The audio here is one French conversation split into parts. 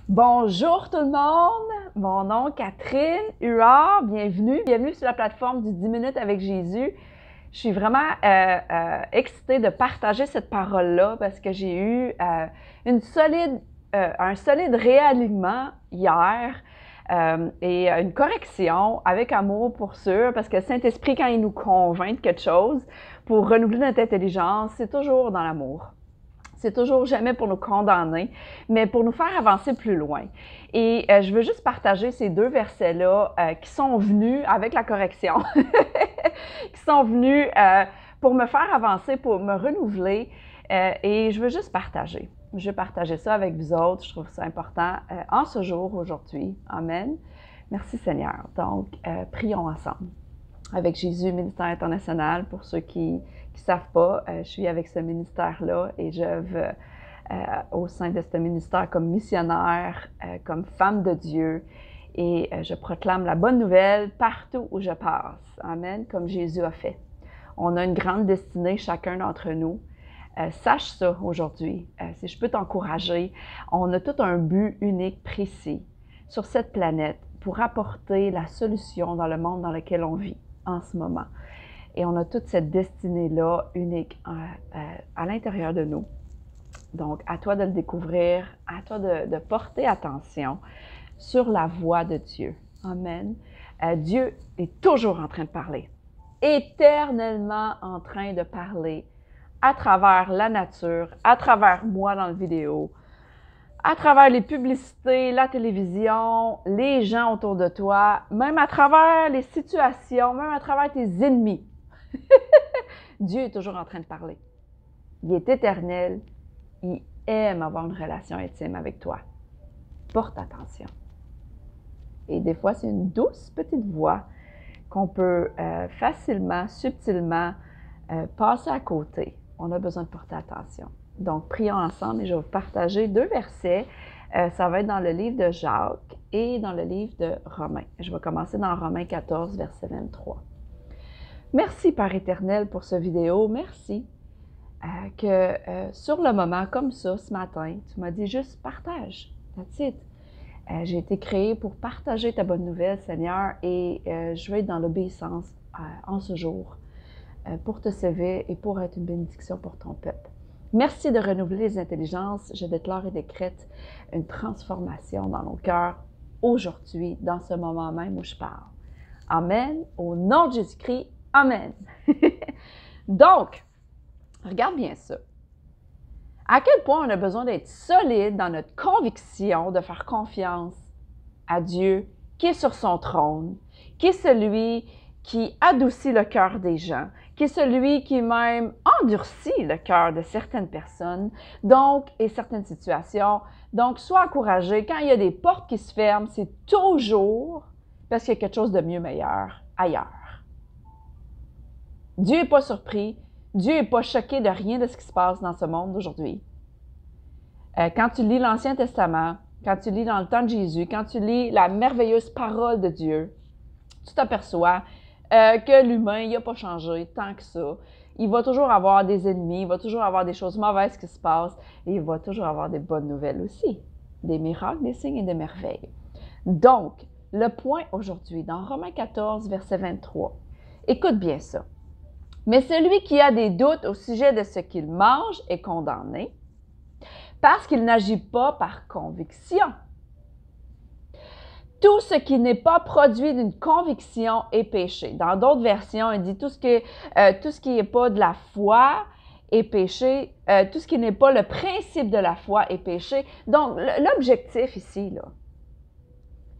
Bonjour tout le monde, mon nom est Catherine Huard, bienvenue sur la plateforme du 10 minutes avec Jésus. Je suis vraiment excitée de partager cette parole-là parce que j'ai eu un solide réalignement hier et une correction avec amour pour sûr, parce que le Saint-Esprit, quand il nous convainc de quelque chose pour renouveler notre intelligence, c'est toujours dans l'amour. C'est toujours jamais pour nous condamner, mais pour nous faire avancer plus loin. Et je veux juste partager ces deux versets-là qui sont venus avec la correction, qui sont venus pour me faire avancer, pour me renouveler. Et je veux juste partager. Je veux partager ça avec vous autres. Je trouve ça important en ce jour, aujourd'hui. Amen. Merci Seigneur. Donc, prions ensemble. Avec Jésus, ministère international, pour ceux qui ne savent pas, je suis avec ce ministère-là et j'œuvre au sein de ce ministère comme missionnaire, comme femme de Dieu et je proclame la bonne nouvelle partout où je passe. Amen, comme Jésus a fait. On a une grande destinée, chacun d'entre nous. Sache ça aujourd'hui. Si je peux t'encourager, on a tout un but unique, précis sur cette planète pour apporter la solution dans le monde dans lequel on vit en ce moment. Et on a toute cette destinée-là unique à l'intérieur de nous. Donc, à toi de le découvrir, à toi de porter attention sur la voix de Dieu. Amen. Dieu est toujours en train de parler, éternellement en train de parler à travers la nature, à travers moi dans la vidéo, à travers les publicités, la télévision, les gens autour de toi, même à travers les situations, même à travers tes ennemis. Dieu est toujours en train de parler. Il est éternel. Il aime avoir une relation intime avec toi. Porte attention. Et des fois, c'est une douce petite voix qu'on peut facilement, subtilement passer à côté. On a besoin de porter attention. Donc, prions ensemble et je vais vous partager deux versets. Ça va être dans le livre de Jacques et dans le livre de Romains. Je vais commencer dans Romains 14, verset 23. Merci, Père éternel, pour cette vidéo. Merci que sur le moment, comme ça, ce matin, tu m'as dit juste partage. That's it. J'ai été créée pour partager ta bonne nouvelle, Seigneur, et je vais être dans l'obéissance en ce jour pour te sauver et pour être une bénédiction pour ton peuple. Merci de renouveler les intelligences. Je déclare et décrète une transformation dans nos cœurs aujourd'hui, dans ce moment même où je parle. Amen. Au nom de Jésus-Christ, Amen. Donc, regarde bien ça. À quel point on a besoin d'être solide dans notre conviction de faire confiance à Dieu qui est sur son trône, qui est celui qui adoucit le cœur des gens, qui est celui qui même endurcit le cœur de certaines personnes, donc, et certaines situations. Donc, sois encouragé. Quand il y a des portes qui se ferment, c'est toujours parce qu'il y a quelque chose de mieux, meilleur ailleurs. Dieu n'est pas surpris. Dieu n'est pas choqué de rien de ce qui se passe dans ce monde d'aujourd'hui. Quand tu lis l'Ancien Testament, quand tu lis dans le temps de Jésus, quand tu lis la merveilleuse parole de Dieu, tu t'aperçois que l'humain, il n'a pas changé tant que ça. Il va toujours avoir des ennemis, il va toujours avoir des choses mauvaises qui se passent et il va toujours avoir des bonnes nouvelles aussi. Des miracles, des signes et des merveilles. Donc, le point aujourd'hui, dans Romains 14, verset 23, écoute bien ça. Mais celui qui a des doutes au sujet de ce qu'il mange est condamné parce qu'il n'agit pas par conviction. Tout ce qui n'est pas produit d'une conviction est péché. Dans d'autres versions, il dit tout ce qui n'est pas de la foi est péché. Tout ce qui n'est pas le principe de la foi est péché. Donc, l'objectif ici, là,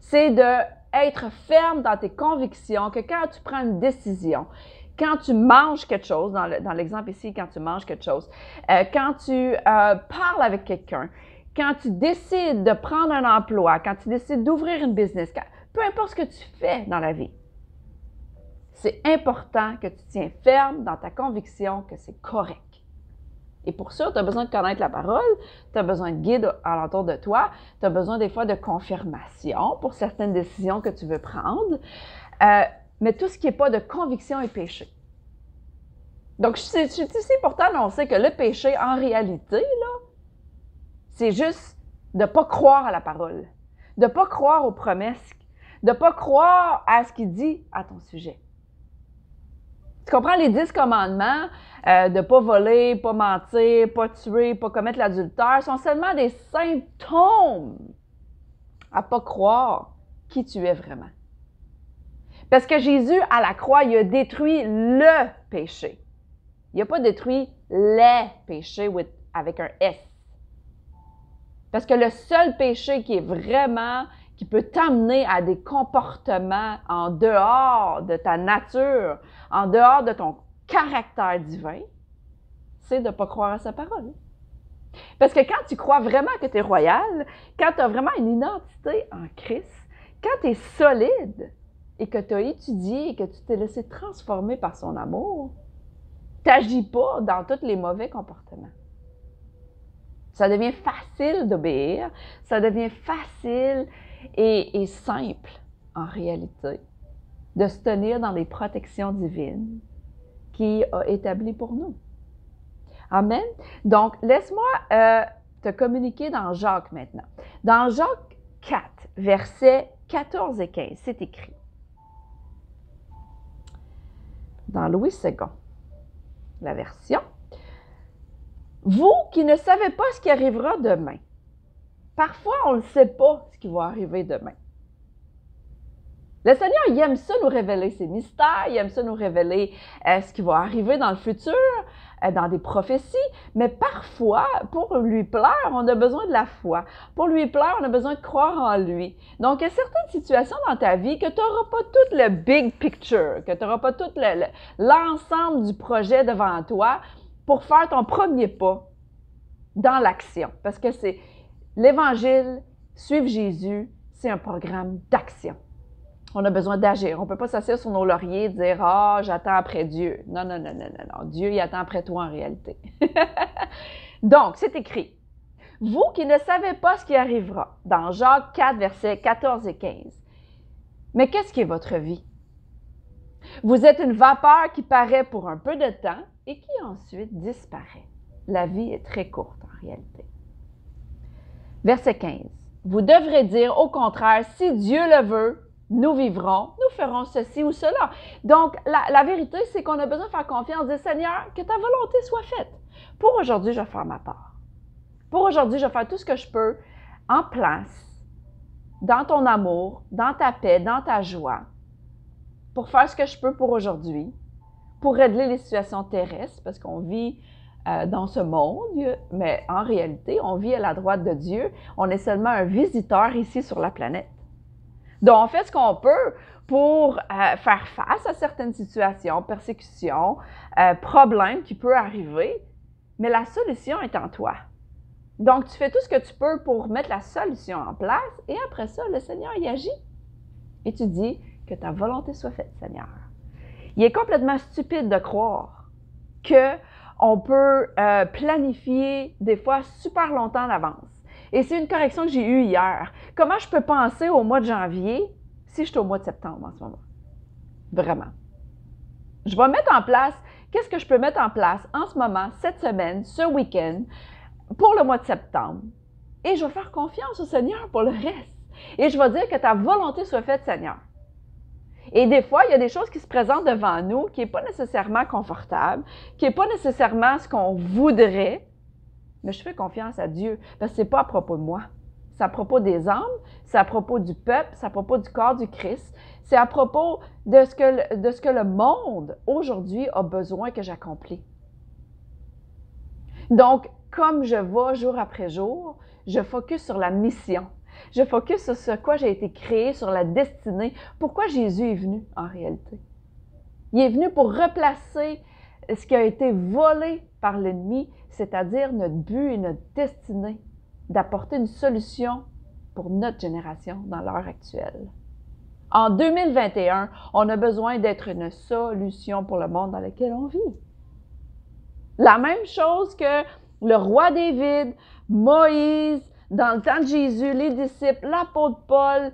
c'est d'être ferme dans tes convictions, que quand tu prends une décision, quand tu manges quelque chose, dans l'exemple ici, quand tu manges quelque chose, quand tu parles avec quelqu'un, quand tu décides de prendre un emploi, quand tu décides d'ouvrir une business, peu importe ce que tu fais dans la vie, c'est important que tu tiens ferme dans ta conviction que c'est correct. Et pour ça, tu as besoin de connaître la parole, tu as besoin de guide alentour de toi, tu as besoin des fois de confirmation pour certaines décisions que tu veux prendre. Mais tout ce qui n'est pas de conviction est péché. Donc, c'est ici important d'annoncer que le péché, en réalité, là, c'est juste de ne pas croire à la parole, de ne pas croire aux promesses, de ne pas croire à ce qu'il dit à ton sujet. Tu comprends les 10 commandements de ne pas voler, pas mentir, pas tuer, pas commettre l'adultère sont seulement des symptômes à ne pas croire qui tu es vraiment. Parce que Jésus, à la croix, il a détruit le péché. Il n'a pas détruit les péchés avec un S. Parce que le seul péché qui peut t'amener à des comportements en dehors de ta nature, en dehors de ton caractère divin, c'est de ne pas croire à sa parole. Parce que quand tu crois vraiment que tu es royal, quand tu as vraiment une identité en Christ, quand tu es solide et que tu as étudié et que tu t'es laissé transformer par son amour, tu n'agis pas dans tous les mauvais comportements. Ça devient facile d'obéir, ça devient facile et simple, en réalité, de se tenir dans les protections divines qu'il a établies pour nous. Amen. Donc, laisse-moi te communiquer dans Jacques maintenant. Dans Jacques 4, versets 14 et 15, c'est écrit. Dans Louis II, la version. Vous qui ne savez pas ce qui arrivera demain. Parfois, on ne sait pas ce qui va arriver demain. Le Seigneur, il aime ça nous révéler ses mystères, il aime ça nous révéler ce qui va arriver dans le futur, dans des prophéties, mais parfois, pour lui plaire, on a besoin de la foi. Pour lui plaire, on a besoin de croire en lui. Donc, il y a certaines situations dans ta vie que tu n'auras pas tout le big picture, que tu n'auras pas tout l'ensemble du projet devant toi pour faire ton premier pas dans l'action. Parce que c'est l'Évangile, suivre Jésus, c'est un programme d'action. On a besoin d'agir. On ne peut pas s'asseoir sur nos lauriers et dire « Ah, j'attends après Dieu ». Non, non, non, non, non, non. Dieu, il attend après toi en réalité. Donc, c'est écrit. Vous qui ne savez pas ce qui arrivera, dans Jacques 4, versets 14 et 15. Mais qu'est-ce qui est votre vie? Vous êtes une vapeur qui paraît pour un peu de temps et qui ensuite disparaît. La vie est très courte en réalité. Verset 15. Vous devrez dire au contraire, si Dieu le veut, nous vivrons, nous ferons ceci ou cela. Donc, la vérité, c'est qu'on a besoin de faire confiance, dire Seigneur, que ta volonté soit faite. Pour aujourd'hui, je vais faire ma part. Pour aujourd'hui, je vais faire tout ce que je peux en place, dans ton amour, dans ta paix, dans ta joie, pour faire ce que je peux pour aujourd'hui, pour régler les situations terrestres, parce qu'on vit dans ce monde, mais en réalité, on vit à la droite de Dieu. On est seulement un visiteur ici sur la planète. Donc, on fait ce qu'on peut pour faire face à certaines situations, persécutions, problèmes qui peuvent arriver, mais la solution est en toi. Donc, tu fais tout ce que tu peux pour mettre la solution en place et après ça, le Seigneur y agit. Et tu dis que ta volonté soit faite, Seigneur. Il est complètement stupide de croire qu'on peut planifier des fois super longtemps d'avance. Et c'est une correction que j'ai eue hier. Comment je peux penser au mois de janvier si je suis au mois de septembre en ce moment? Vraiment. Je vais mettre en place, qu'est-ce que je peux mettre en place en ce moment, cette semaine, ce week-end, pour le mois de septembre? Et je vais faire confiance au Seigneur pour le reste. Et je vais dire que ta volonté soit faite, Seigneur. Et des fois, il y a des choses qui se présentent devant nous qui n'est pas nécessairement confortable, qui n'est pas nécessairement ce qu'on voudrait, mais je fais confiance à Dieu, parce que ce n'est pas à propos de moi. C'est à propos des âmes, c'est à propos du peuple, c'est à propos du corps du Christ, c'est à propos de ce que le monde, aujourd'hui, a besoin que j'accomplis. Donc, comme je vais jour après jour, je focus sur la mission. Je focus sur ce quoi j'ai été créé, sur la destinée. Pourquoi Jésus est venu, en réalité? Il est venu pour replacer ce qui a été volé par l'ennemi, c'est-à-dire notre but et notre destinée, d'apporter une solution pour notre génération dans l'heure actuelle. En 2021, on a besoin d'être une solution pour le monde dans lequel on vit. La même chose que le roi David, Moïse, dans le temps de Jésus, les disciples, l'apôtre Paul,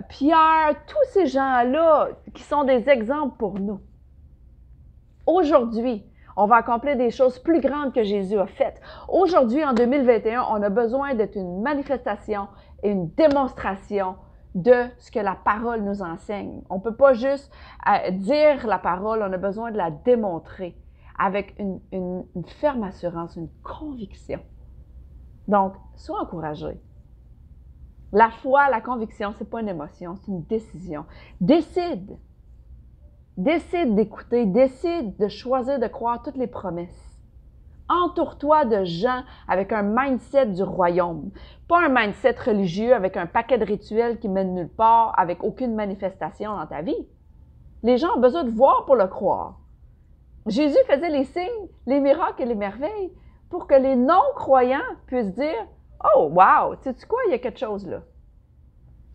Pierre, tous ces gens-là qui sont des exemples pour nous. Aujourd'hui, On va accomplir des choses plus grandes que Jésus a faites. Aujourd'hui, en 2021, on a besoin d'être une manifestation et une démonstration de ce que la parole nous enseigne. On ne peut pas juste dire la parole, on a besoin de la démontrer avec une ferme assurance, une conviction. Donc, sois encouragé. La foi, la conviction, ce n'est pas une émotion, c'est une décision. Décide. Décide d'écouter, décide de choisir de croire toutes les promesses. Entoure-toi de gens avec un mindset du royaume. Pas un mindset religieux avec un paquet de rituels qui mènent nulle part, avec aucune manifestation dans ta vie. Les gens ont besoin de voir pour le croire. Jésus faisait les signes, les miracles et les merveilles pour que les non-croyants puissent dire « Oh, wow! Sais-tu quoi? Il y a quelque chose là.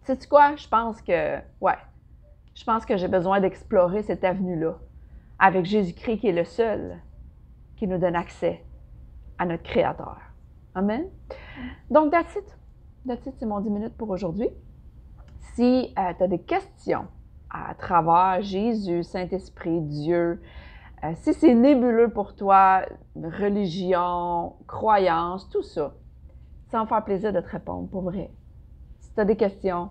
Sais-tu quoi? Je pense que j'ai besoin d'explorer cette avenue-là avec Jésus-Christ qui est le seul qui nous donne accès à notre Créateur. » Amen. Donc, that's it. That's it, c'est mon 10 minutes pour aujourd'hui. Si tu as des questions à travers Jésus, Saint-Esprit, Dieu, si c'est nébuleux pour toi, religion, croyance, tout ça, ça va me faire plaisir de te répondre, pour vrai. Si tu as des questions,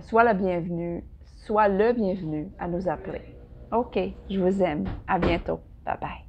sois la bienvenue, sois le bienvenu à nous appeler. OK, je vous aime. À bientôt. Bye bye.